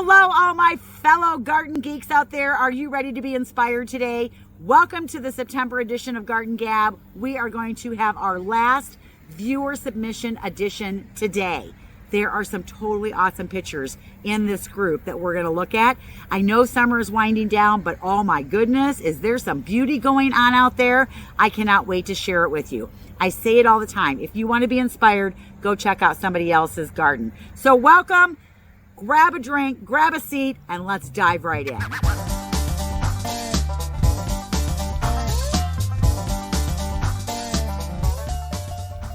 Hello, all my fellow garden geeks out there. Are you ready to be inspired today? Welcome to the September edition of Garden Gab. We are going to have our last viewer submission edition today. There are some totally awesome pictures in this group that we're going to look at. I know summer is winding down, but oh my goodness, is there some beauty going on out there? I cannot wait to share it with you. I say it all the time. If you want to be inspired, go check out somebody else's garden. So welcome. Grab a drink, grab a seat, and let's dive right in.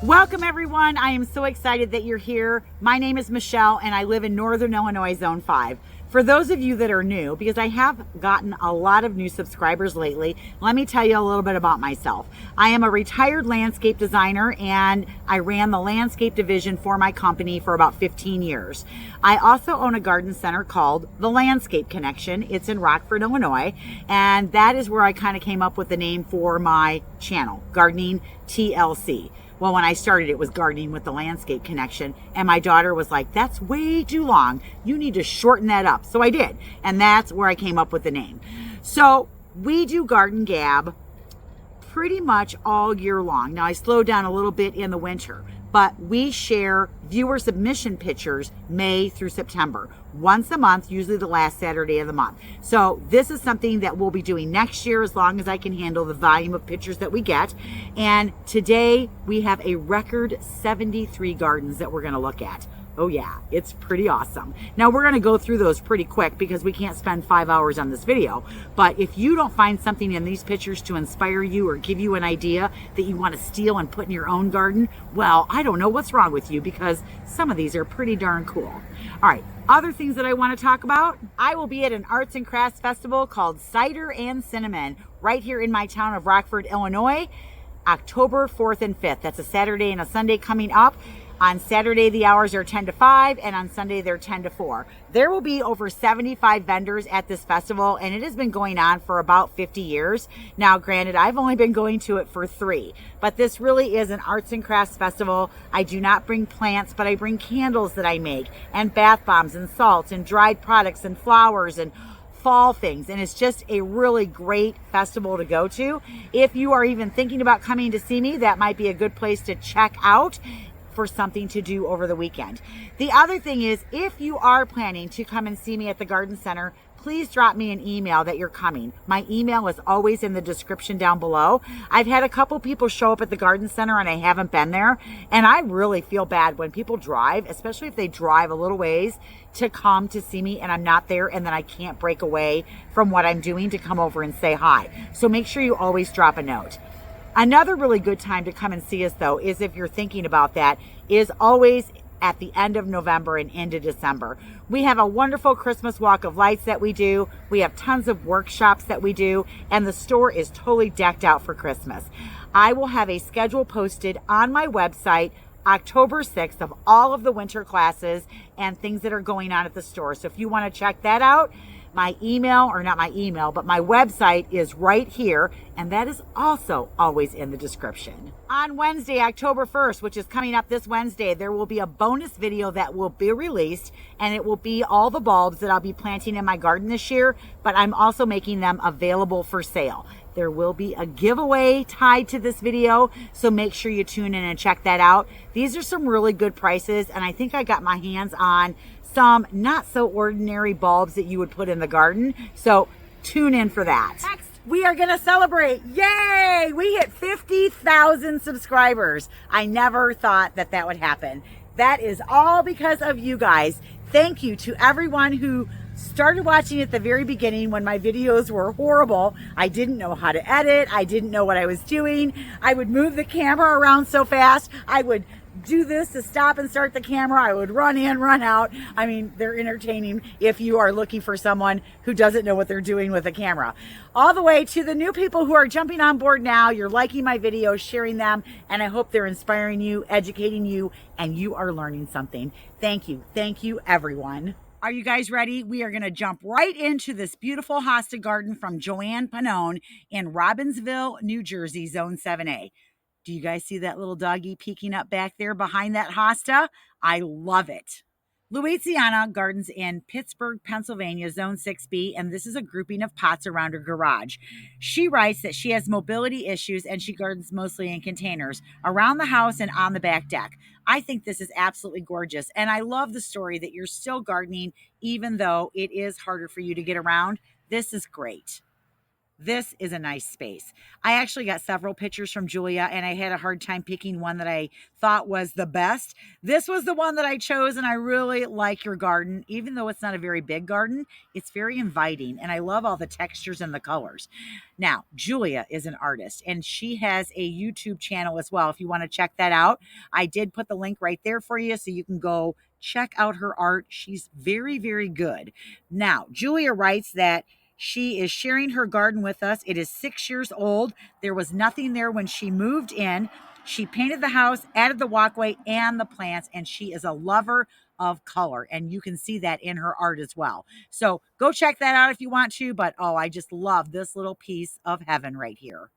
Welcome everyone. I am so excited that you're here. My name is Michelle and I live in Northern Illinois, Zone 5. For those of you that are new, because I have gotten a lot of new subscribers lately, let me tell you a little bit about myself. I am a retired landscape designer and I ran the landscape division for my company for about 15 years. I also own a garden center called The Landscape Connection. It's in Rockford, Illinois, and that is where I kind of came up with the name for my channel, Gardening TLC. Well, when I started, it was Gardening with the Landscape Connection, and my daughter was like, that's way too long. You need to shorten that up. So I did, and that's where I came up with the name. So we do Garden Gab pretty much all year long. Now, I slowed down a little bit in the winter, but we share viewer submission pictures May through September, once a month, usually the last Saturday of the month. So this is something that we'll be doing next year as long as I can handle the volume of pictures that we get. And today we have a record 73 gardens that we're going to look at. Oh yeah, it's pretty awesome. Now we're going to go through those pretty quick because we can't spend 5 hours on this video. But if you don't find something in these pictures to inspire you or give you an idea that you want to steal and put in your own garden, well, I don't know what's wrong with you because some of these are pretty darn cool. All right, other things that I want to talk about. I will be at an arts and crafts festival called Cider and Cinnamon right here in my town of Rockford, Illinois, October 4th and 5th. That's a Saturday and a Sunday coming up. On Saturday, the hours are 10 to 5, and on Sunday, they're 10 to 4. There will be over 75 vendors at this festival, and it has been going on for about 50 years. Now, granted, I've only been going to it for 3, but this really is an arts and crafts festival. I do not bring plants, but I bring candles that I make, and bath bombs, and salts, and dried products, and flowers, and fall things, and it's just a really great festival to go to. If you are even thinking about coming to see me, that might be a good place to check out for something to do over the weekend. The other thing is, if you are planning to come and see me at the garden center, please drop me an email that you're coming. My email is always in the description down below. I've had a couple people show up at the garden center and I haven't been there, and I really feel bad when people drive, especially if they drive a little ways to come to see me and I'm not there, and then I can't break away from what I'm doing to come over and say hi. So make sure you always drop a note. Another really good time to come and see us, though, is if you're thinking about that, is always at the end of November and into December. We have a wonderful Christmas walk of lights that we do. We have tons of workshops that we do, and the store is totally decked out for Christmas. I will have a schedule posted on my website October 6th of all of the winter classes and things that are going on at the store. So if you want to check that out, my email, or not my email, but my website is right here, and that is also always in the description. On Wednesday, October 1st, which is coming up this Wednesday, there will be a bonus video that will be released, and it will be all the bulbs that I'll be planting in my garden this year, but I'm also making them available for sale. There will be a giveaway tied to this video, so make sure you tune in and check that out. These are some really good prices, and I think I got my hands on some not so ordinary bulbs that you would put in the garden. So tune in for that. Next, we are going to celebrate. Yay! We hit 50,000 subscribers. I never thought that that would happen. That is all because of you guys. Thank you to everyone who started watching at the very beginning when my videos were horrible. I didn't know how to edit. I didn't know what I was doing. I would move the camera around so fast. I would do this to stop and start the camera. I would run in, run out. I mean, they're entertaining if you are looking for someone who doesn't know what they're doing with a camera. All the way to the new people who are jumping on board now. You're liking my videos, sharing them, and I hope they're inspiring you, educating you, and you are learning something. Thank you. Thank you, everyone. Are you guys ready? We are going to jump right into this beautiful hosta garden from Joanne Panone in Robbinsville, New Jersey, Zone 7A. Do you guys see that little doggy peeking up back there behind that hosta? I love it. Louisiana gardens in Pittsburgh, Pennsylvania, Zone 6B, and this is a grouping of pots around her garage. She writes that she has mobility issues and she gardens mostly in containers around the house and on the back deck. I think this is absolutely gorgeous, and I love the story that you're still gardening even though it is harder for you to get around. This is great. This is a nice space. I actually got several pictures from Julia and I had a hard time picking one that I thought was the best. This was the one that I chose, and I really like your garden. Even though it's not a very big garden, it's very inviting and I love all the textures and the colors. Now, Julia is an artist and she has a YouTube channel as well. If you want to check that out, I did put the link right there for you so you can go check out her art. She's very, very good. Now, Julia writes that she is sharing her garden with us. It is 6 years old. There was nothing there when she moved in. She painted the house, added the walkway and the plants, and she is a lover of color. And you can see that in her art as well. So go check that out if you want to. But oh, I just love this little piece of heaven right here.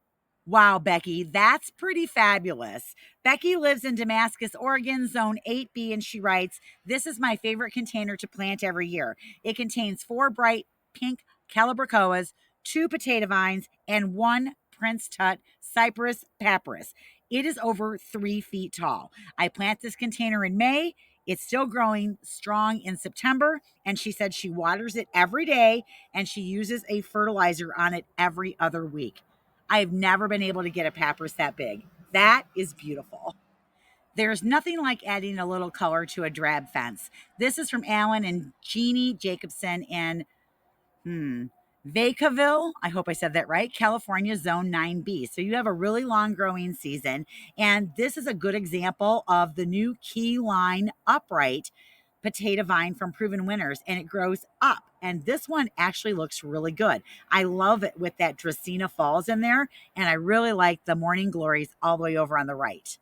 Wow, Becky, that's pretty fabulous. Becky lives in Damascus, Oregon, Zone 8B, and she writes, "This is my favorite container to plant every year. It contains 4 bright pink calibrachoas, 2 potato vines, and 1 Prince Tut cypress papyrus. It is over 3 feet tall. I plant this container in May. It's still growing strong in September, and she said she waters it every day and she uses a fertilizer on it every other week. I have never been able to get a papyrus that big. That is beautiful. There's nothing like adding a little color to a drab fence. This is from Alan and Jeannie Jacobson in Vacaville. I hope I said that right. California, Zone 9B. So you have a really long growing season. And this is a good example of the new Key Line Upright potato vine from Proven Winners, and it grows up. And this one actually looks really good. I love it with that Dracaena Falls in there, and I really like the Morning Glories all the way over on the right.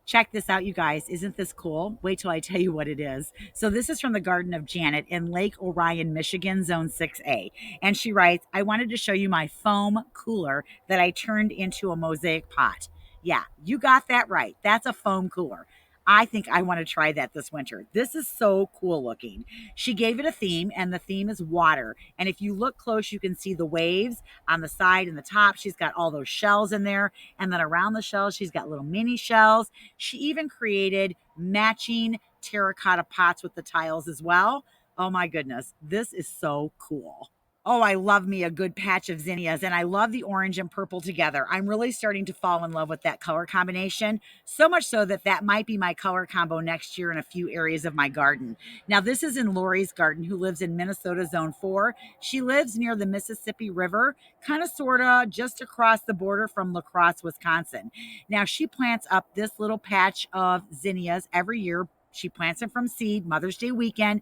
Check this out, you guys. Isn't this cool? Wait till I tell you what it is. So this is from the Garden of Janet in Lake Orion, Michigan, Zone 6A. And she writes, "I wanted to show you my foam cooler that I turned into a mosaic pot." Yeah, you got that right. That's a foam cooler. I think I want to try that this winter. This is so cool looking. She gave it a theme, and the theme is water. And if you look close, you can see the waves on the side and the top. She's got all those shells in there. And then around the shells, she's got little mini shells. She even created matching terracotta pots with the tiles as well. Oh my goodness, this is so cool. Oh, I love me a good patch of zinnias, and I love the orange and purple together. I'm really starting to fall in love with that color combination, so much so that that might be my color combo next year in a few areas of my garden. Now, this is in Lori's garden, who lives in Minnesota Zone 4. She lives near the Mississippi River, kind of, sort of, just across the border from La Crosse, Wisconsin. Now, she plants up this little patch of zinnias every year. She plants them from seed, Mother's Day weekend.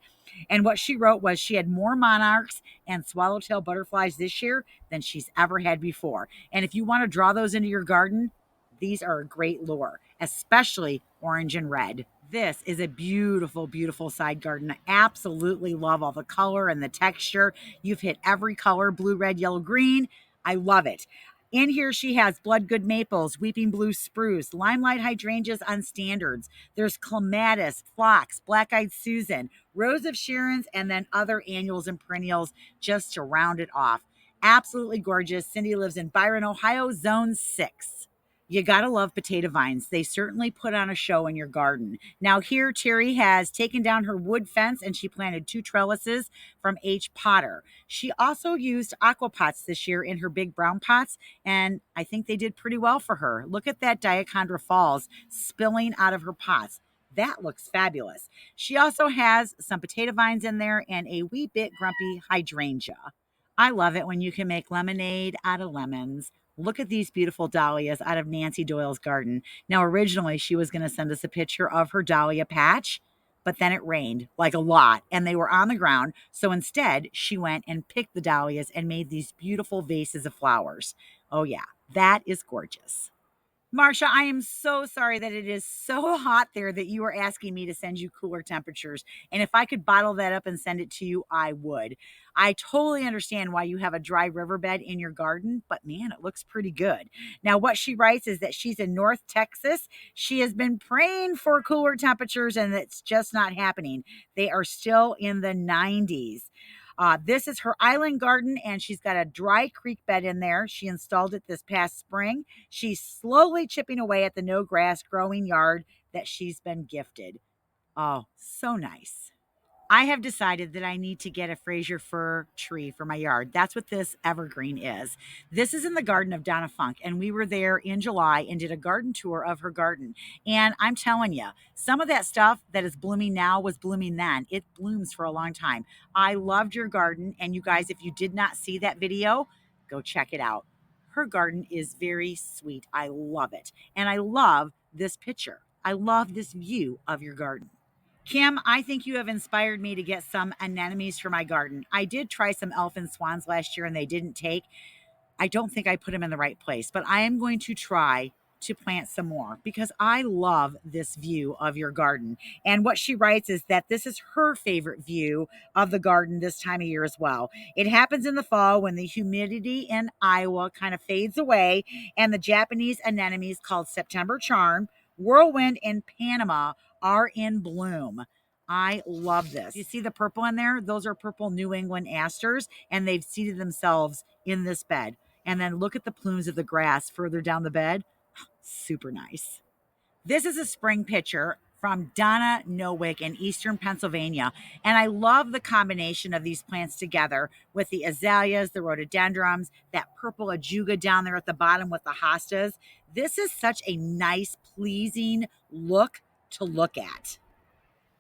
And what she wrote was she had more monarchs and swallowtail butterflies this year than she's ever had before. And if you want to draw those into your garden, these are a great lure, especially orange and red. This is a beautiful, beautiful side garden. I absolutely love all the color and the texture. You've hit every color, blue, red, yellow, green. I love it. In here, she has bloodgood maples, weeping blue spruce, limelight hydrangeas on standards. There's clematis, phlox, black-eyed Susan, rose of Sharon's, and then other annuals and perennials just to round it off. Absolutely gorgeous. Cindy lives in Byron, Ohio, Zone 6. You gotta love potato vines. They certainly put on a show in your garden. Now here, Terry has taken down her wood fence and she planted 2 trellises from H. Potter. She also used aqua pots this year in her big brown pots, and I think they did pretty well for her. Look at that Diachondra Falls spilling out of her pots. That looks fabulous. She also has some potato vines in there and a wee bit grumpy hydrangea. I love it when you can make lemonade out of lemons. Look at these beautiful dahlias out of Nancy Doyle's garden. Now, originally, she was going to send us a picture of her dahlia patch, but then it rained like a lot and they were on the ground. So instead, she went and picked the dahlias and made these beautiful vases of flowers. Oh, yeah, that is gorgeous. Marsha, I am so sorry that it is so hot there that you are asking me to send you cooler temperatures. And if I could bottle that up and send it to you, I would. I totally understand why you have a dry riverbed in your garden, but man, it looks pretty good. Now, what she writes is that she's in North Texas. She has been praying for cooler temperatures and it's just not happening. They are still in the 90s. This is her island garden, and she's got a dry creek bed in there. She installed it this past spring. She's slowly chipping away at the no grass growing yard that she's been gifted. Oh, so nice. I have decided that I need to get a Fraser fir tree for my yard. That's what this evergreen is. This is in the garden of Donna Funk, and we were there in July and did a garden tour of her garden. And I'm telling you, some of that stuff that is blooming now was blooming then. It blooms for a long time. I loved your garden, and you guys, if you did not see that video, go check it out. Her garden is very sweet. I love it. And I love this picture. I love this view of your garden. Kim, I think you have inspired me to get some anemones for my garden. I did try some elfin swans last year and they didn't take. I don't think I put them in the right place, but I am going to try to plant some more because I love this view of your garden. And what she writes is that this is her favorite view of the garden this time of year as well. It happens in the fall when the humidity in Iowa kind of fades away and the Japanese anemones called September Charm, Whirlwind, and Panama are in bloom. I love this. You see the purple in there? Those are purple New England asters, and they've seated themselves in this bed. And then look at the plumes of the grass further down the bed. Super nice. This is a spring picture from Donna Nowick in eastern Pennsylvania. And I love the combination of these plants together with the azaleas, the rhododendrons, that purple ajuga down there at the bottom with the hostas. This is such a nice, pleasing look to look at.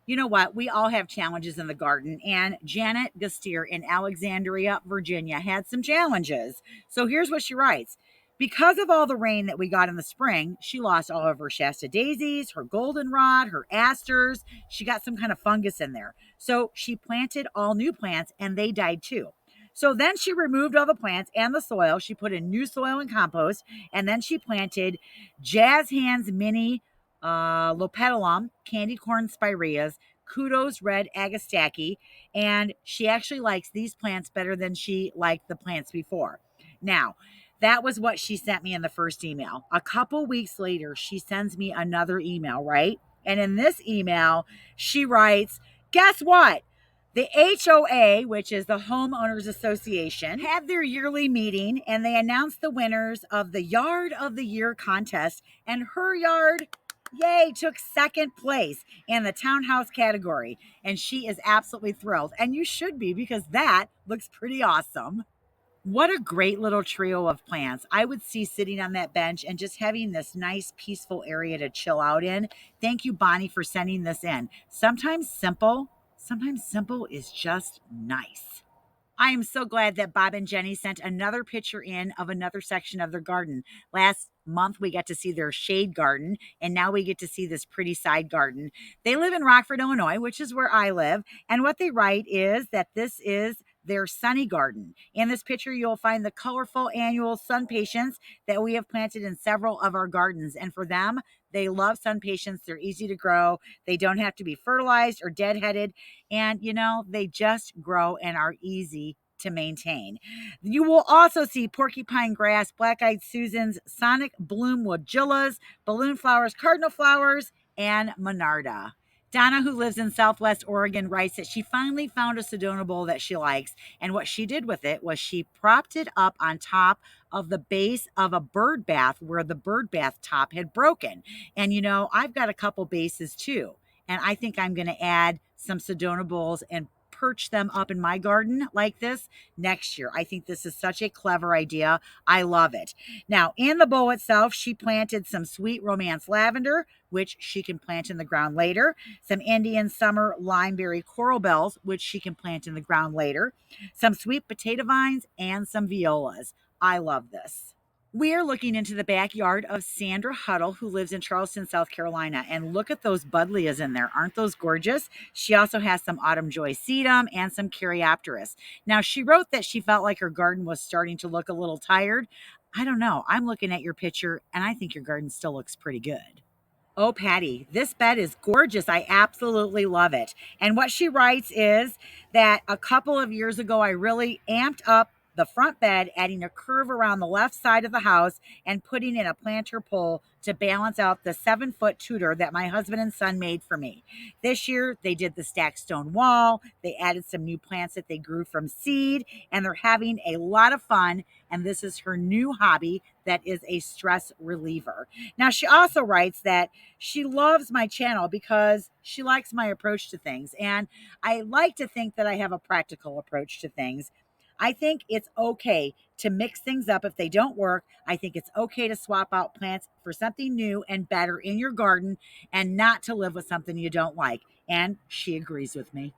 You know what? We all have challenges in the garden, and Janet Gastier in Alexandria, Virginia had some challenges. So here's what she writes. Because of all the rain that we got in the spring, she lost all of her Shasta daisies, her goldenrod, her asters. She got some kind of fungus in there. So she planted all new plants and they died too. So then she removed all the plants and the soil. She put in new soil and compost, and then she planted Jazz Hands Mini Lopetalum, candy corn spireas, kudos red agastache, and she actually likes these plants better than she liked the plants before. Now, that was what she sent me in the first email. A couple weeks later, she sends me another email, right? And in this email, she writes, guess what? The HOA, which is the Homeowners Association, had their yearly meeting and they announced the winners of the Yard of the Year contest. And her yard, yay, took second place in the townhouse category. And she is absolutely thrilled. And you should be because that looks pretty awesome. What a great little trio of plants. I would see sitting on that bench and just having this nice, peaceful area to chill out in. Thank you, Bonnie, for sending this in. Sometimes simple is just nice. I am so glad that Bob and Jenny sent another picture in of another section of their garden. Last month, we got to see their shade garden, and now we get to see this pretty side garden. They live in Rockford, Illinois, which is where I live. And what they write is that this is their sunny garden. In this picture, you'll find the colorful annual sun patients that we have planted in several of our gardens. And for them, they love sun patients. They're easy to grow. They don't have to be fertilized or deadheaded. And, they just grow and are easy to maintain. You will also see porcupine grass, black-eyed Susans, sonic bloom woodgillas, balloon flowers, cardinal flowers, and monarda. Donna, who lives in Southwest Oregon, writes that she finally found a Sedona bowl that she likes. And what she did with it was she propped it up on top of the base of a bird bath where the bird bath top had broken. And, I've got a couple bases too. And I think I'm going to add some Sedona bowls and perch them up in my garden like this next year. I think this is such a clever idea. I love it. Now, in the bowl itself, she planted some sweet romance lavender, which she can plant in the ground later, some Indian summer limeberry coral bells, which she can plant in the ground later, some sweet potato vines, and some violas. I love this. We are looking into the backyard of Sandra Huddle, who lives in Charleston, South Carolina. And look at those buddleias in there. Aren't those gorgeous? She also has some autumn joy sedum and some caryopteris. Now, she wrote that she felt like her garden was starting to look a little tired. I don't know. I'm looking at your picture and I think your garden still looks pretty good. Oh, Patty, this bed is gorgeous. I absolutely love it. And what she writes is that a couple of years ago, I really amped up the front bed, adding a curve around the left side of the house and putting in a planter pole to balance out the 7-foot Tudor that my husband and son made for me. This year, they did the stacked stone wall. They added some new plants that they grew from seed, and they're having a lot of fun. And this is her new hobby that is a stress reliever. Now, she also writes that she loves my channel because she likes my approach to things. And I like to think that I have a practical approach to things. I think it's okay to mix things up if they don't work. I think it's okay to swap out plants for something new and better in your garden and not to live with something you don't like. And she agrees with me.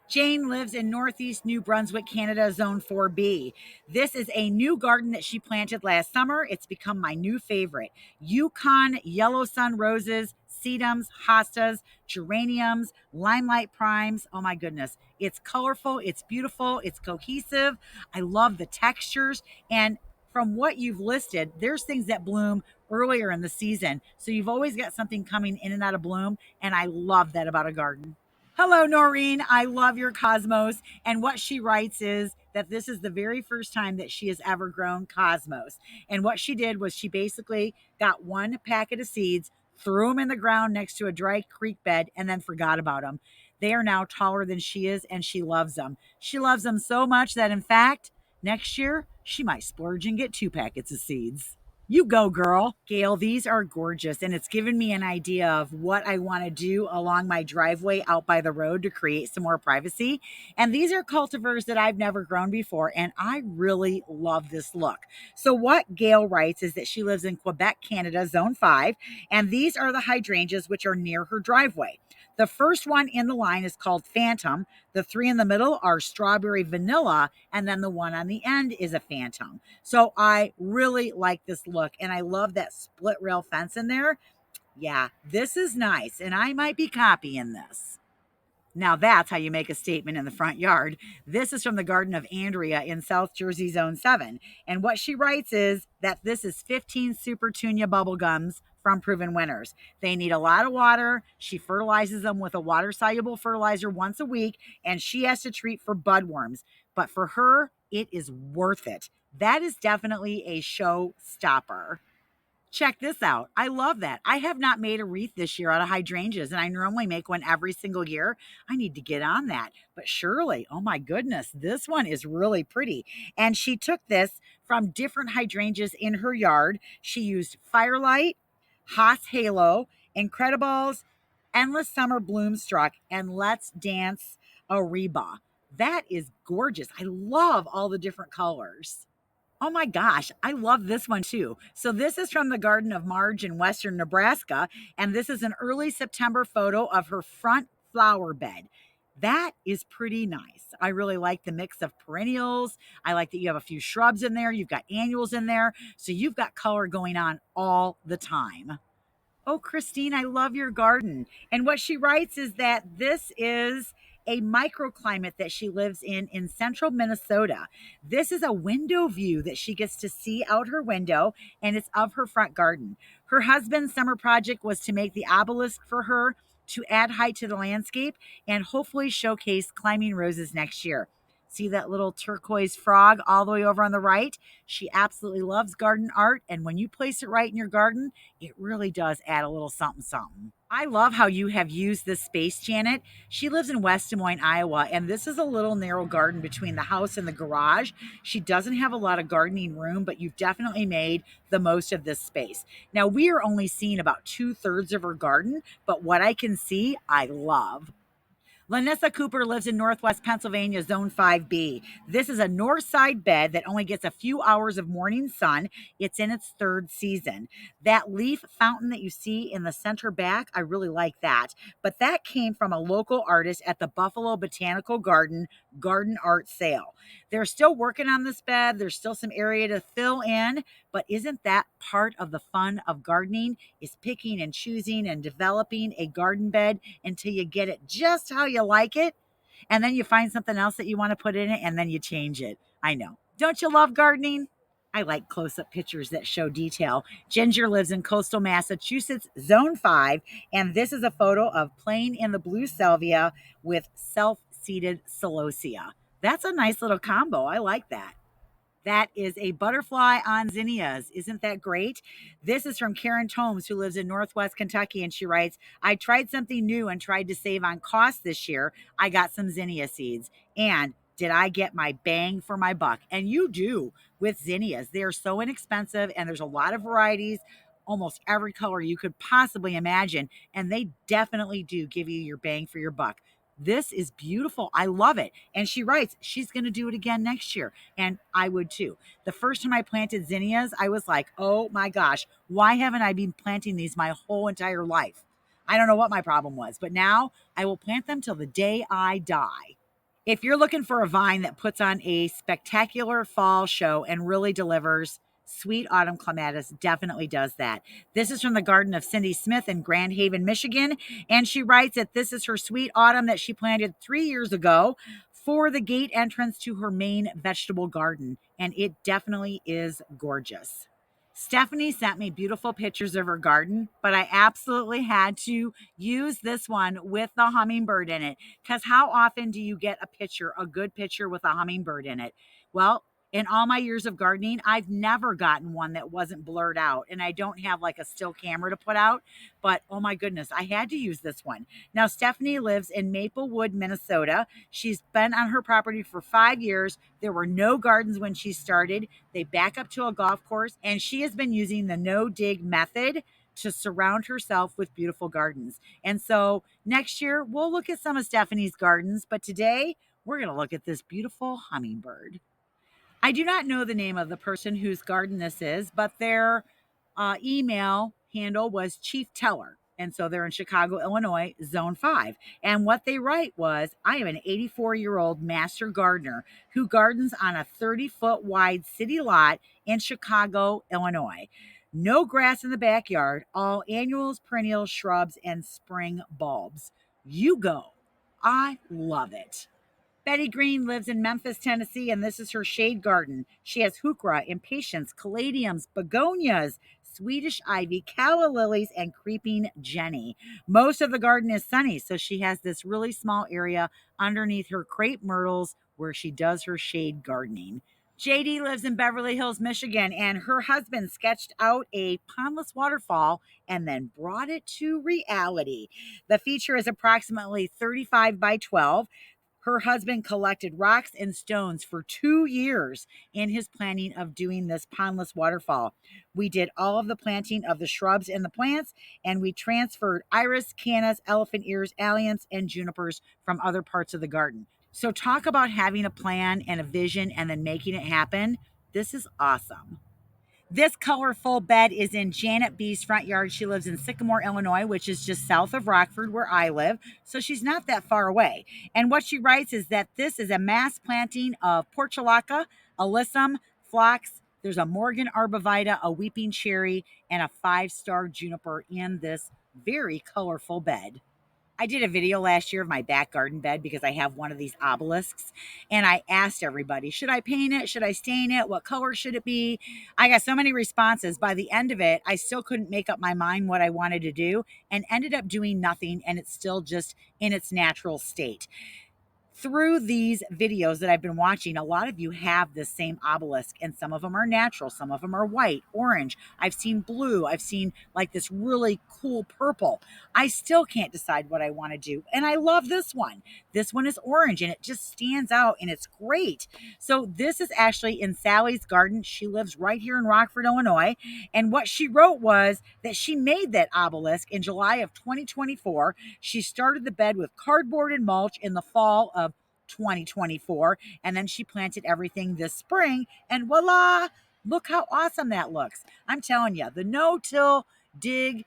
Jane lives in Northeast New Brunswick, Canada, Zone 4B. This is a new garden that she planted last summer. It's become my new favorite. Yukon yellow sun roses, sedums, hostas, geraniums, limelight primes. Oh my goodness. It's colorful, it's beautiful, it's cohesive. I love the textures. And from what you've listed, there's things that bloom earlier in the season. So you've always got something coming in and out of bloom. And I love that about a garden. Hello, Noreen. I love your cosmos. And what she writes is that this is the very first time that she has ever grown cosmos. And what she did was she basically got one packet of seeds, threw them in the ground next to a dry creek bed, and then forgot about them. They are now taller than she is, and she loves them. She loves them so much that, in fact, next year she might splurge and get 2 packets of seeds. You go, girl. Gail, these are gorgeous, and it's given me an idea of what I want to do along my driveway out by the road to create some more privacy. And these are cultivars that I've never grown before, and I really love this look. So what Gail writes is that she lives in Quebec, Canada, Zone 5, and these are the hydrangeas which are near her driveway. The first one in the line is called Phantom. The 3 in the middle are Strawberry Vanilla, and then the one on the end is a Phantom. So I really like this look, and I love that split rail fence in there. Yeah, this is nice, and I might be copying this. Now that's how you make a statement in the front yard. This is from the Garden of Andrea in South Jersey, Zone 7. And what she writes is that this is 15 Super Tunia bubble gums from Proven Winners. They need a lot of water. She fertilizes them with a water-soluble fertilizer once a week, and she has to treat for budworms. But for her, it is worth it. That is definitely a showstopper. Check this out. I love that. I have not made a wreath this year out of hydrangeas, and I normally make one every single year. I need to get on that. But Shirley, oh my goodness, this one is really pretty. And she took this from different hydrangeas in her yard. She used Firelight, Haas Halo, Incredibles, Endless Summer Bloomstruck, and Let's Dance Ariba. That is gorgeous. I love all the different colors. Oh my gosh, I love this one too. So this is from the Garden of Marge in Western Nebraska, and this is an early September photo of her front flower bed. That is pretty nice. I really like the mix of perennials. I like that you have a few shrubs in there. You've got annuals in there. So you've got color going on all the time. Oh, Christine, I love your garden. And what she writes is that this is a microclimate that she lives in central Minnesota. This is a window view that she gets to see out her window, and it's of her front garden. Her husband's summer project was to make the obelisk for her to add height to the landscape and hopefully showcase climbing roses next year. See that little turquoise frog all the way over on the right? She absolutely loves garden art, and when you place it right in your garden, it really does add a little something, something. I love how you have used this space, Janet. She lives in West Des Moines, Iowa, and this is a little narrow garden between the house and the garage. She doesn't have a lot of gardening room, but you've definitely made the most of this space. Now, we are only seeing about 2/3 of her garden, but what I can see, I love. Lanessa Cooper lives in Northwest Pennsylvania, Zone 5B. This is a north side bed that only gets a few hours of morning sun. It's in its 3rd season. That leaf fountain that you see in the center back, I really like that. But that came from a local artist at the Buffalo Botanical Garden garden art sale. They're still working on this bed. There's still some area to fill in, but isn't that part of the fun of gardening, is picking and choosing and developing a garden bed until you get it just how you like it, and then you find something else that you want to put in it, and then you change it. I know. Don't you love gardening? I like close-up pictures that show detail. Ginger lives in coastal Massachusetts, Zone 5, and this is a photo of playing in the blue salvia with self-seeded celosia. That's a nice little combo. I like that. That is a butterfly on zinnias. Isn't that great? This is from Karen Tomes, who lives in Northwest Kentucky, and she writes, I tried something new and tried to save on cost this year. I got some zinnia seeds. And did I get my bang for my buck? And you do with zinnias. They are so inexpensive, and there's a lot of varieties, almost every color you could possibly imagine. And they definitely do give you your bang for your buck. This is beautiful. I love it. And she writes, she's going to do it again next year. And I would too. The first time I planted zinnias, I was like, oh my gosh, why haven't I been planting these my whole entire life? I don't know what my problem was, but now I will plant them till the day I die. If you're looking for a vine that puts on a spectacular fall show and really delivers, Sweet Autumn Clematis definitely does that. This is from the garden of Cindy Smith in Grand Haven, Michigan. And she writes that this is her Sweet Autumn that she planted 3 years ago for the gate entrance to her main vegetable garden. And it definitely is gorgeous. Stephanie sent me beautiful pictures of her garden, but I absolutely had to use this one with the hummingbird in it. Because how often do you get a picture, a good picture with a hummingbird in it? Well, in all my years of gardening, I've never gotten one that wasn't blurred out. And I don't have like a still camera to put out. But oh my goodness, I had to use this one. Now, Stephanie lives in Maplewood, Minnesota. She's been on her property for 5 years. There were no gardens when she started. They back up to a golf course. And she has been using the no-dig method to surround herself with beautiful gardens. And so next year, we'll look at some of Stephanie's gardens. But today, we're going to look at this beautiful hummingbird. I do not know the name of the person whose garden this is, but their email handle was Chief Teller. And so they're in Chicago, Illinois, Zone 5. And what they write was, I am an 84-year-old master gardener who gardens on a 30-foot wide city lot in Chicago, Illinois. No grass in the backyard, all annuals, perennials, shrubs, and spring bulbs. You go. I love it. Betty Green lives in Memphis, Tennessee, and this is her shade garden. She has heuchera, impatiens, caladiums, begonias, Swedish ivy, calla lilies, and creeping Jenny. Most of the garden is sunny, so she has this really small area underneath her crepe myrtles where she does her shade gardening. JD lives in Beverly Hills, Michigan, and her husband sketched out a pondless waterfall and then brought it to reality. The feature is approximately 35 by 12. Her husband collected rocks and stones for 2 years in his planning of doing this pondless waterfall. We did all of the planting of the shrubs and the plants, and we transferred iris, cannas, elephant ears, alliums, and junipers from other parts of the garden. So talk about having a plan and a vision and then making it happen. This is awesome. This colorful bed is in Janet B's front yard. She lives in Sycamore, Illinois, which is just south of Rockford, where I live. So she's not that far away. And what she writes is that this is a mass planting of portulaca, alyssum, phlox. There's a Morgan arborvitae, a weeping cherry, and a 5-star juniper in this very colorful bed. I did a video last year of my back garden bed because I have one of these obelisks. And I asked everybody, should I paint it? Should I stain it? What color should it be? I got so many responses. By the end of it, I still couldn't make up my mind what I wanted to do and ended up doing nothing. And it's still just in its natural state. Through these videos that I've been watching, a lot of you have this same obelisk, and some of them are natural, some of them are white, orange. I've seen blue, I've seen like this really cool purple. I still can't decide what I want to do, and I love this one. This one is orange, and it just stands out, and it's great. So this is actually in Sally's garden. She lives right here in Rockford, Illinois, and what she wrote was that she made that obelisk in July of 2024. She started the bed with cardboard and mulch in the fall of 2024, and then she planted everything this spring, and voila, look how awesome that looks. I'm telling you, the no-till dig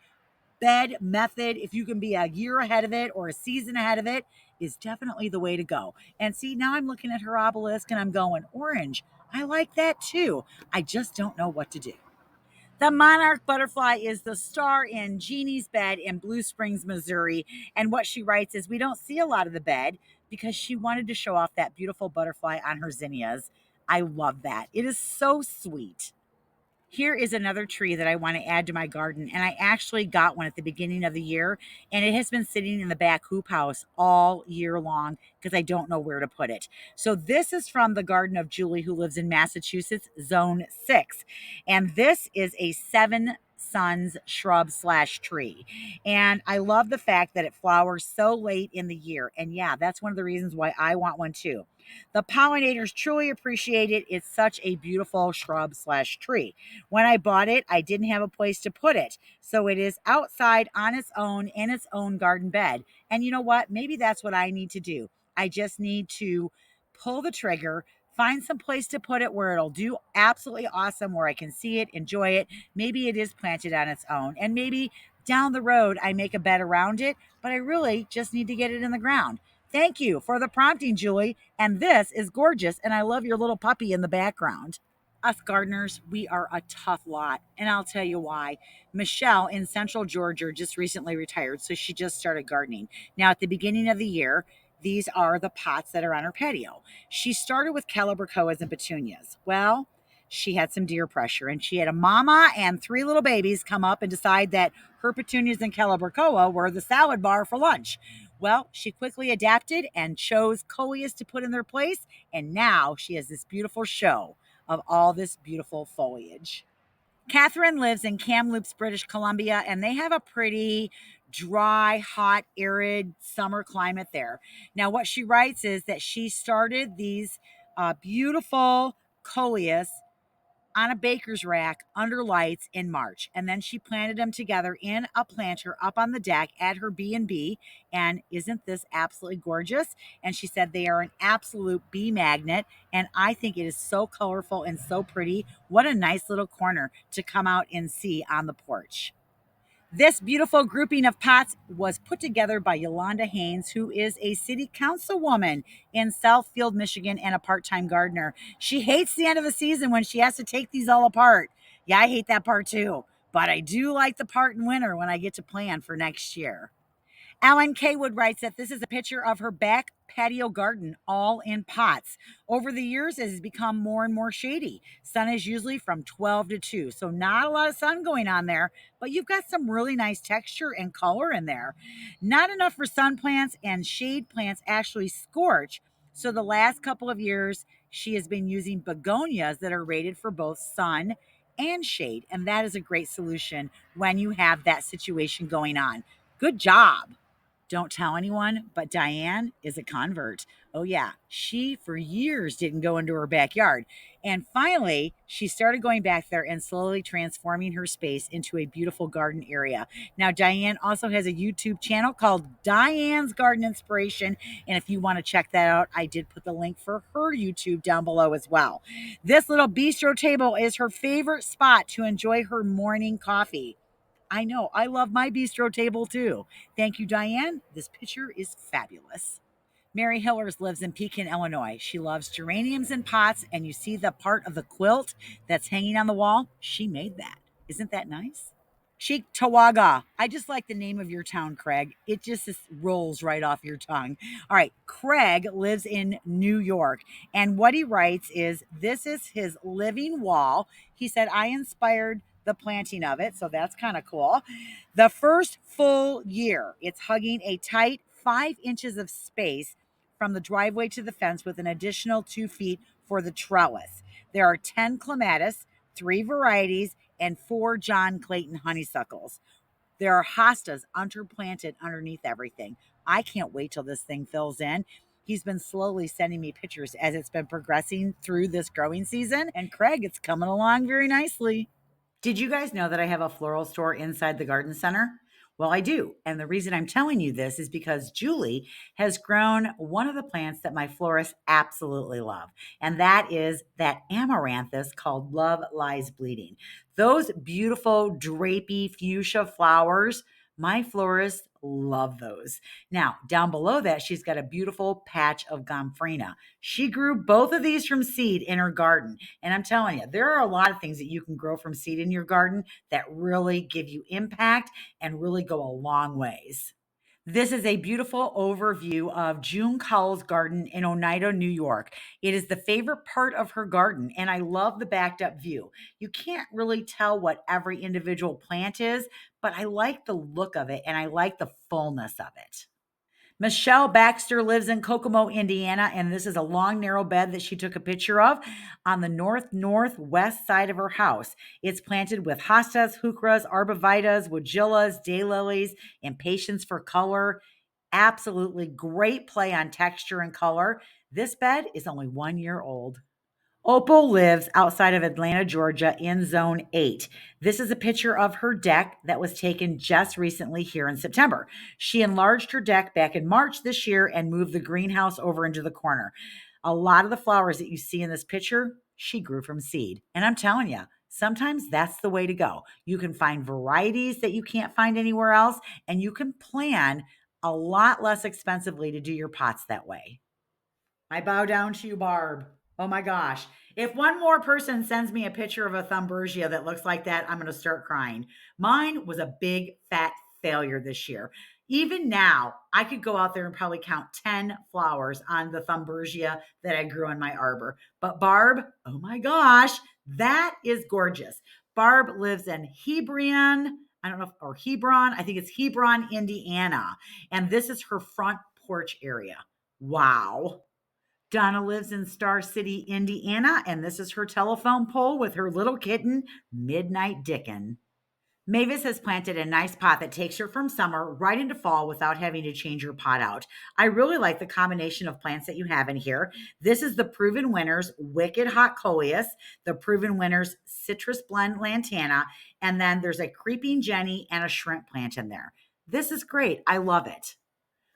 bed method, if you can be a year ahead of it or a season ahead of it, is definitely the way to go. And see, now I'm looking at her obelisk and I'm going, orange, I like that too. I just don't know what to do. The monarch butterfly is the star in Jeannie's bed in Blue Springs, Missouri. And what she writes is, we don't see a lot of the bed because she wanted to show off that beautiful butterfly on her zinnias. I love that. It is so sweet. Here is another tree that I want to add to my garden, and I actually got one at the beginning of the year, and it has been sitting in the back hoop house all year long because I don't know where to put it. So this is from the garden of Julie, who lives in Massachusetts, Zone 6, and this is a seven suns shrub slash tree. And I love the fact that it flowers so late in the year. And yeah, that's one of the reasons why I want one too. The pollinators truly appreciate it. It's such a beautiful shrub slash tree. When I bought it, I didn't have a place to put it. So it is outside on its own in its own garden bed. And you know what? Maybe that's what I need to do. I just need to pull the trigger, find some place to put it where it'll do absolutely awesome, where I can see it, enjoy it. Maybe it is planted on its own. And maybe down the road, I make a bed around it, but I really just need to get it in the ground. Thank you for the prompting, Julie. And this is gorgeous. And I love your little puppy in the background. Us gardeners, we are a tough lot. And I'll tell you why. Michelle in Central Georgia just recently retired, so she just started gardening. Now, at the beginning of the year, these are the pots that are on her patio. She started with calibrachoas and petunias. Well, she had some deer pressure, and she had a mama and three little babies come up and decide that her petunias and calibrachoa were the salad bar for lunch. Well, she quickly adapted and chose coleus to put in their place, and now she has this beautiful show of all this beautiful foliage. Catherine lives in Kamloops, British Columbia, and they have a pretty dry, hot, arid summer climate there. Now, what she writes is that she started these beautiful coleus on a baker's rack under lights in March, and then she planted them together in a planter up on the deck at her B&B. And isn't this absolutely gorgeous? And she said they are an absolute bee magnet, and I think it is so colorful and so pretty. What a nice little corner to come out and see on the porch. This beautiful grouping of pots was put together by Yolanda Haynes, who is a city councilwoman in Southfield, Michigan, and a part-time gardener. She hates the end of the season when she has to take these all apart. Yeah, I hate that part too, but I do like the part in winter when I get to plan for next year. Alan Kaywood writes that this is a picture of her back patio garden, all in pots. Over the years, it has become more and more shady. Sun is usually from 12 to 2, so not a lot of sun going on there, but you've got some really nice texture and color in there. Not enough for sun plants, and shade plants actually scorch. So the last couple of years, she has been using begonias that are rated for both sun and shade, and that is a great solution when you have that situation going on. Good job. Don't tell anyone, but Diane is a convert. Oh, yeah. She, for years, didn't go into her backyard. And finally, she started going back there and slowly transforming her space into a beautiful garden area. Now, Diane also has a YouTube channel called Diane's Garden Inspiration. And if you want to check that out, I did put the link for her YouTube down below as well. This little bistro table is her favorite spot to enjoy her morning coffee. I know. I love my bistro table too. Thank you, Diane. This picture is fabulous. Mary Hillers lives in Pekin, Illinois. She loves geraniums in pots, and you see the part of the quilt that's hanging on the wall? She made that. Isn't that nice? Cheektowaga. I just like the name of your town, Craig. It just rolls right off your tongue. All right. Craig lives in New York. And what he writes is this is his living wall. He said, I inspired the planting of it. So that's kind of cool. The first full year, it's hugging a tight 5 inches of space from the driveway to the fence with an additional 2 feet for the trellis. There are 10 clematis, 3 varieties, and 4 John Clayton honeysuckles. There are hostas underplanted underneath everything. I can't wait till this thing fills in. He's been slowly sending me pictures as it's been progressing through this growing season. And Craig, it's coming along very nicely. Did you guys know that I have a floral store inside the garden center? Well, I do. And the reason I'm telling you this is because Julie has grown one of the plants that my florists absolutely love. And that is that amaranthus called Love Lies Bleeding. Those beautiful drapey fuchsia flowers, my florists love those. Now, down below that, she's got a beautiful patch of gomphrena. She grew both of these from seed in her garden. And I'm telling you, there are a lot of things that you can grow from seed in your garden that really give you impact and really go a long ways. This is a beautiful overview of June Cowell's garden in Oneida, New York. It is the favorite part of her garden, and I love the backed up view. You can't really tell what every individual plant is, but I like the look of it and I like the fullness of it. Michelle Baxter lives in Kokomo, Indiana, and this is a long, narrow bed that she took a picture of on the northwest side of her house. It's planted with hostas, heucheras, arborvitaes, woodgillas, daylilies, impatiens for color. Absolutely great play on texture and color. This bed is only 1 year old. Opal lives outside of Atlanta, Georgia, in Zone 8. This is a picture of her deck that was taken just recently here in September. She enlarged her deck back in March this year and moved the greenhouse over into the corner. A lot of the flowers that you see in this picture, she grew from seed. And I'm telling you, sometimes that's the way to go. You can find varieties that you can't find anywhere else, and you can plan a lot less expensively to do your pots that way. I bow down to you, Barb. Oh my gosh. If one more person sends me a picture of a Thumbergia that looks like that, I'm going to start crying. Mine was a big fat failure this year. Even now, I could go out there and probably count 10 flowers on the Thumbergia that I grew in my arbor. But Barb, oh my gosh, that is gorgeous. Barb lives in Hebron. I don't know, or Hebron. I think it's Hebron, Indiana. And this is her front porch area. Wow. Donna lives in Star City, Indiana, and this is her telephone pole with her little kitten, Midnight Dickin. Mavis has planted a nice pot that takes her from summer right into fall without having to change her pot out. I really like the combination of plants that you have in here. This is the Proven Winners Wicked Hot Coleus, the Proven Winners Citrus Blend Lantana, and then there's a Creeping Jenny and a shrimp plant in there. This is great. I love it.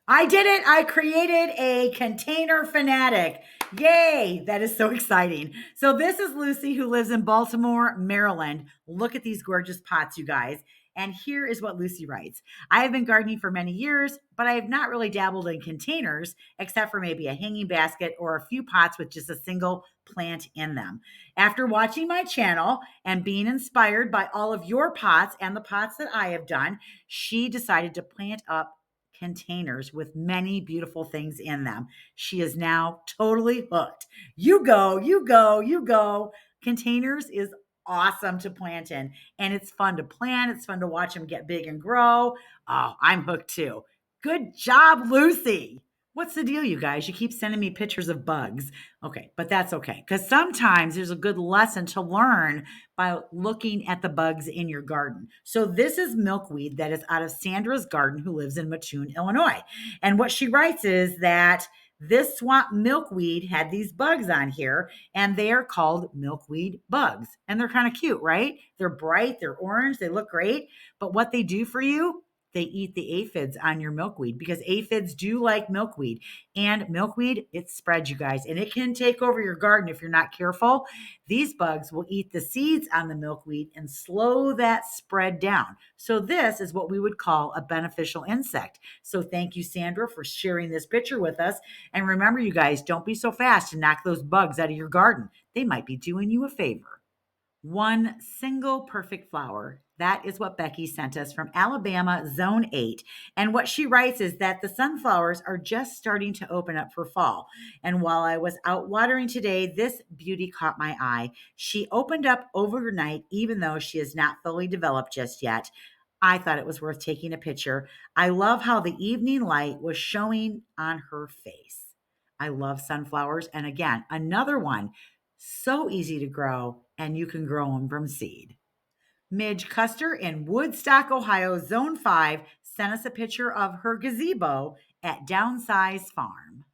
I did it. I created a container fanatic. Yay. That is so exciting. So this is Lucy who lives in Baltimore, Maryland. Look at these gorgeous pots, you guys. And here is what Lucy writes. I have been gardening for many years, but I have not really dabbled in containers except for maybe a hanging basket or a few pots with just a single plant in them. After watching my channel and being inspired by all of your pots and the pots that I have done, she decided to plant up containers with many beautiful things in them. She is now totally hooked. You go, you go, you go. Containers is awesome to plant in, and it's fun to plant. It's fun to watch them get big and grow. Oh, I'm hooked too. Good job, Lucy. What's the deal, you guys? You keep sending me pictures of bugs. Okay, but that's okay because sometimes there's a good lesson to learn by looking at the bugs in your garden. So this is milkweed that is out of Sandra's garden, who lives in Mattoon, Illinois. And what she writes is that this swamp milkweed had these bugs on here, and they are called milkweed bugs. And they're kind of cute, right? They're bright, they're orange, they look great. But what they do for you, they eat the aphids on your milkweed because aphids do like milkweed. And milkweed, it spreads, you guys, and it can take over your garden if you're not careful. These bugs will eat the seeds on the milkweed and slow that spread down. So this is what we would call a beneficial insect. So thank you, Sandra, for sharing this picture with us. And remember, you guys, don't be so fast to knock those bugs out of your garden. They might be doing you a favor. One single perfect flower. That is what Becky sent us from Alabama, Zone 8. And what she writes is that the sunflowers are just starting to open up for fall. And while I was out watering today, this beauty caught my eye. She opened up overnight, even though she is not fully developed just yet. I thought it was worth taking a picture. I love how the evening light was showing on her face. I love sunflowers. And again, another one so easy to grow, and you can grow them from seed. Midge Custer in Woodstock, Ohio, Zone 5, sent us a picture of her gazebo at Downsize Farm.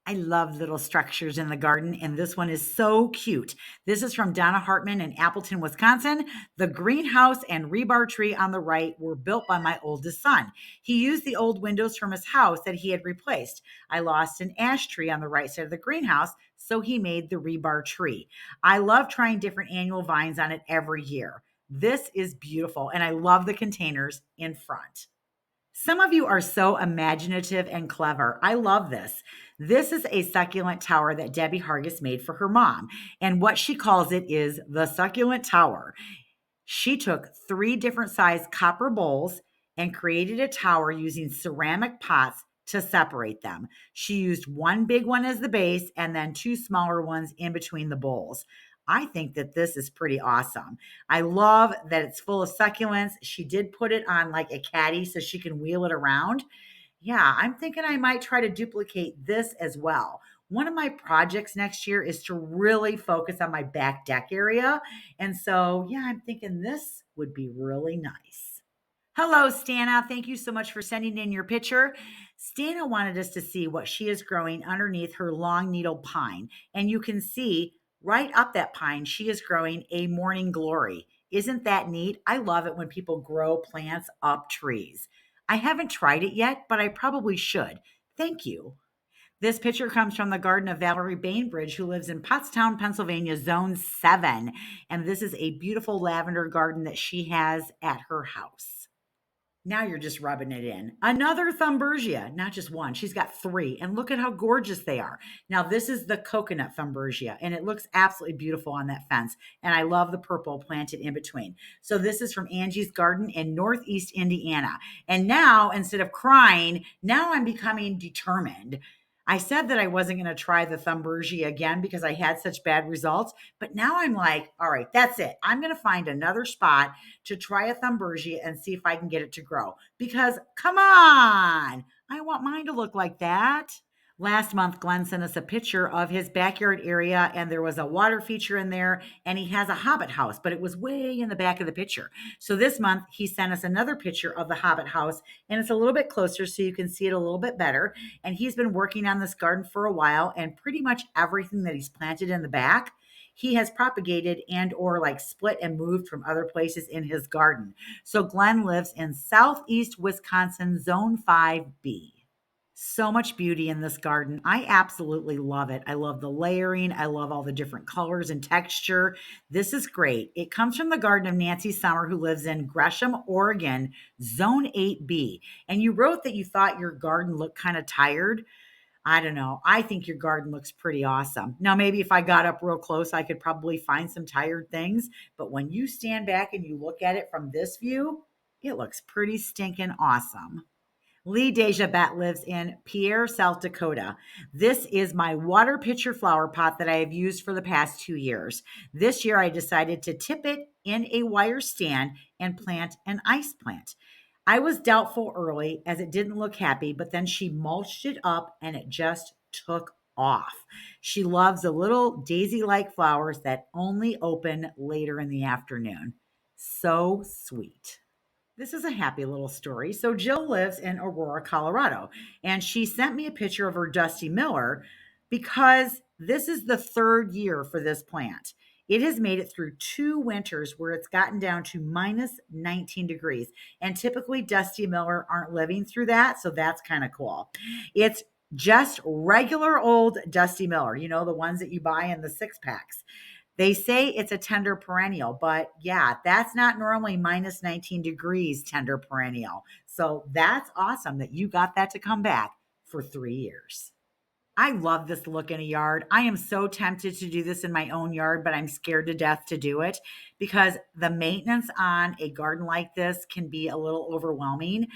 I love little structures in the garden, and this one is so cute. This is from Donna Hartman in Appleton, Wisconsin. The greenhouse and rebar tree on the right were built by my oldest son. He used the old windows from his house that he had replaced. I lost an ash tree on the right side of the greenhouse, so he made the rebar tree. I love trying different annual vines on it every year. This is beautiful, and I love the containers in front. Some of you are so imaginative and clever. I love this. This is a succulent tower that Debbie Hargis made for her mom. And what she calls it is the succulent tower. She took 3 different size copper bowls and created a tower using ceramic pots to separate them. She used one big one as the base and then two smaller ones in between the bowls. I think that this is pretty awesome. I love that it's full of succulents. She did put it on like a caddy so she can wheel it around. Yeah, I'm thinking I might try to duplicate this as well. One of my projects next year is to really focus on my back deck area. And so, yeah, I'm thinking this would be really nice. Hello, Stana. Thank you so much for sending in your picture. Stana wanted us to see what she is growing underneath her long needle pine. And you can see right up that pine, she is growing a morning glory. Isn't that neat? I love it when people grow plants up trees. I haven't tried it yet, but I probably should. Thank you. This picture comes from the garden of Valerie Bainbridge, who lives in Pottstown, Pennsylvania, Zone 7. And this is a beautiful lavender garden that she has at her house. Now you're just rubbing it in. Another Thumbergia, not just one. She's got three. And look at how gorgeous they are. Now, this is the coconut Thumbergia, and it looks absolutely beautiful on that fence. And I love the purple planted in between. So this is from Angie's Garden in Northeast Indiana. And now, instead of crying, now I'm becoming determined. I said that I wasn't going to try the Thumbergia again because I had such bad results. But now I'm like, all right, that's it. I'm going to find another spot to try a Thumbergia and see if I can get it to grow. Because come on, I want mine to look like that. Last month, Glenn sent us a picture of his backyard area, and there was a water feature in there, and he has a hobbit house, but it was way in the back of the picture. So this month, he sent us another picture of the hobbit house, and it's a little bit closer so you can see it a little bit better. And he's been working on this garden for a while, and pretty much everything that he's planted in the back, he has propagated and or like split and moved from other places in his garden. So Glenn lives in Southeast Wisconsin, Zone 5B. So much beauty in this garden. I absolutely love it. I love the layering. I love all the different colors and texture. This is great. It comes from the garden of Nancy Summer, who lives in Gresham, Oregon, Zone 8B. And you wrote that you thought your garden looked kind of tired. I don't know. I think your garden looks pretty awesome. Now, maybe if I got up real close, I could probably find some tired things. But when you stand back and you look at it from this view, it looks pretty stinking awesome. Lee Deja Bat lives in Pierre, South Dakota. This is my water pitcher flower pot that I have used for the past 2 years. This year, I decided to tip it in a wire stand and plant an ice plant. I was doubtful early as it didn't look happy, but then she mulched it up and it just took off. She loves the little daisy-like flowers that only open later in the afternoon. So sweet. This is a happy little story. So Jill lives in Aurora, Colorado, and she sent me a picture of her Dusty Miller because this is the third year for this plant. It has made it through 2 winters where it's gotten down to minus 19 degrees. And typically Dusty Miller aren't living through that. So that's kind of cool. It's just regular old Dusty Miller, the ones that you buy in the 6 packs. They say it's a tender perennial, but yeah, that's not normally minus 19 degrees tender perennial. So that's awesome that you got that to come back for 3 years. I love this look in a yard. I am so tempted to do this in my own yard, but I'm scared to death to do it because the maintenance on a garden like this can be a little overwhelming.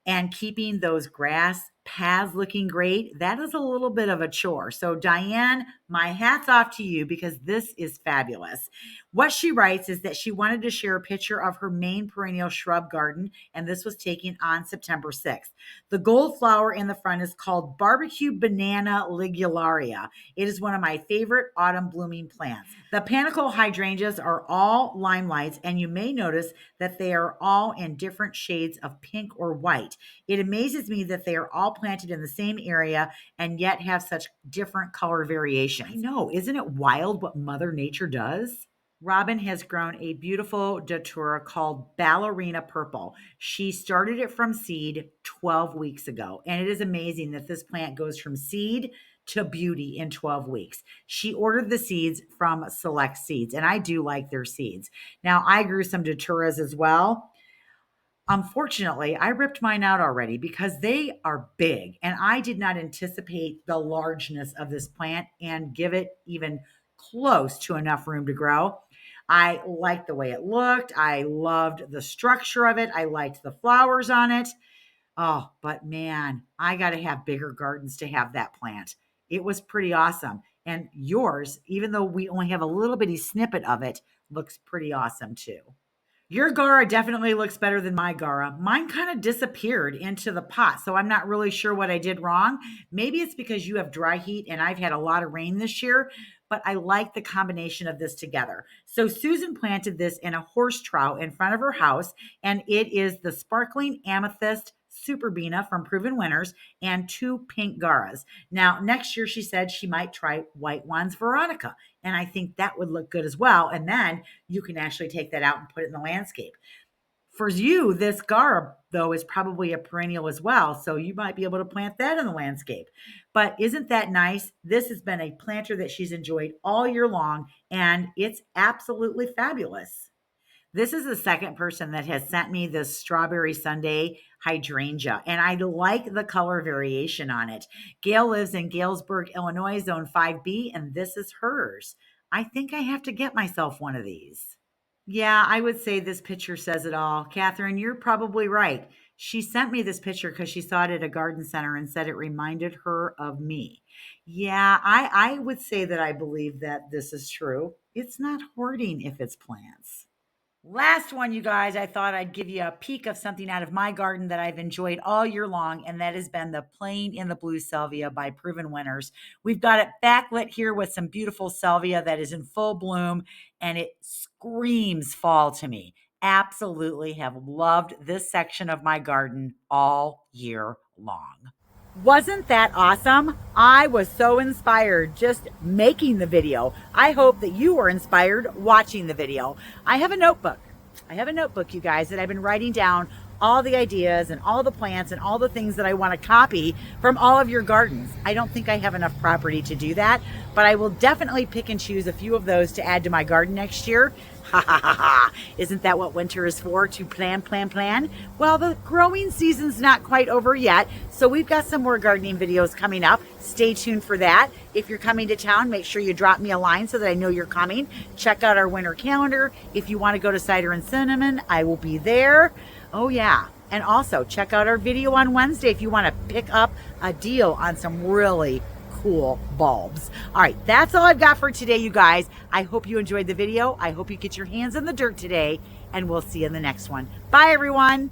And keeping those grass paths looking great, that is a little bit of a chore. So Diane, my hat's off to you because this is fabulous. What she writes is that she wanted to share a picture of her main perennial shrub garden, and this was taken on September 6th. The gold flower in the front is called Barbecue Banana Ligularia. It is one of my favorite autumn blooming plants. The panicle hydrangeas are all limelights, and you may notice that they are all in different shades of pink or white. It amazes me that they are all planted in the same area and yet have such different color variations. I know, isn't it wild what Mother Nature does? Robin has grown a beautiful datura called Ballerina Purple. She started it from seed 12 weeks ago, and it is amazing that this plant goes from seed to beauty in 12 weeks. She ordered the seeds from Select Seeds, and I do like their seeds. Now, I grew some daturas as well. Unfortunately, I ripped mine out already because they are big, and I did not anticipate the largeness of this plant and give it even close to enough room to grow. I liked the way it looked. I loved the structure of it. I liked the flowers on it. Oh, but man, I got to have bigger gardens to have that plant. It was pretty awesome. And yours, even though we only have a little bitty snippet of it, looks pretty awesome too. Your Gara definitely looks better than my Gara. Mine kind of disappeared into the pot, so I'm not really sure what I did wrong. Maybe it's because you have dry heat and I've had a lot of rain this year, but I like the combination of this together. So Susan planted this in a horse trough in front of her house, and it is the sparkling amethyst Superbina from Proven Winners and 2 pink Garas. Now, next year she said she might try White Wands Veronica, and I think that would look good as well. And then you can actually take that out and put it in the landscape. For you, this Gara, though, is probably a perennial as well, so you might be able to plant that in the landscape. But isn't that nice? This has been a planter that she's enjoyed all year long, and it's absolutely fabulous. This is the second person that has sent me this strawberry sundae hydrangea, and I like the color variation on it. Gail lives in Galesburg, Illinois, zone 5B, and this is hers. I think I have to get myself one of these. Yeah, I would say this picture says it all. Catherine, you're probably right. She sent me this picture because she saw it at a garden center and said it reminded her of me. Yeah, I would say that I believe that this is true. It's not hoarding if it's plants. Last one, you guys, I thought I'd give you a peek of something out of my garden that I've enjoyed all year long, and that has been the Plain in the Blue Salvia by Proven Winners. We've got it backlit here with some beautiful salvia that is in full bloom, and it screams fall to me. Absolutely have loved this section of my garden all year long. Wasn't that awesome? I was so inspired just making the video. I hope that you were inspired watching the video. I have a notebook. You guys, that I've been writing down all the ideas and all the plants and all the things that I want to copy from all of your gardens. I don't think I have enough property to do that, but I will definitely pick and choose a few of those to add to my garden next year. Ha ha ha ha. Isn't that what winter is for? To plan? Well, the growing season's not quite over yet, so we've got some more gardening videos coming up. Stay tuned for that. If you're coming to town, make sure you drop me a line so that I know you're coming. Check out our winter calendar. If you want to go to Cider and Cinnamon, I will be there. Oh yeah. And also check out our video on Wednesday if you want to pick up a deal on some really cool bulbs. All right, that's all I've got for today, you guys. I hope you enjoyed the video. I hope you get your hands in the dirt today, and we'll see you in the next one. Bye, everyone.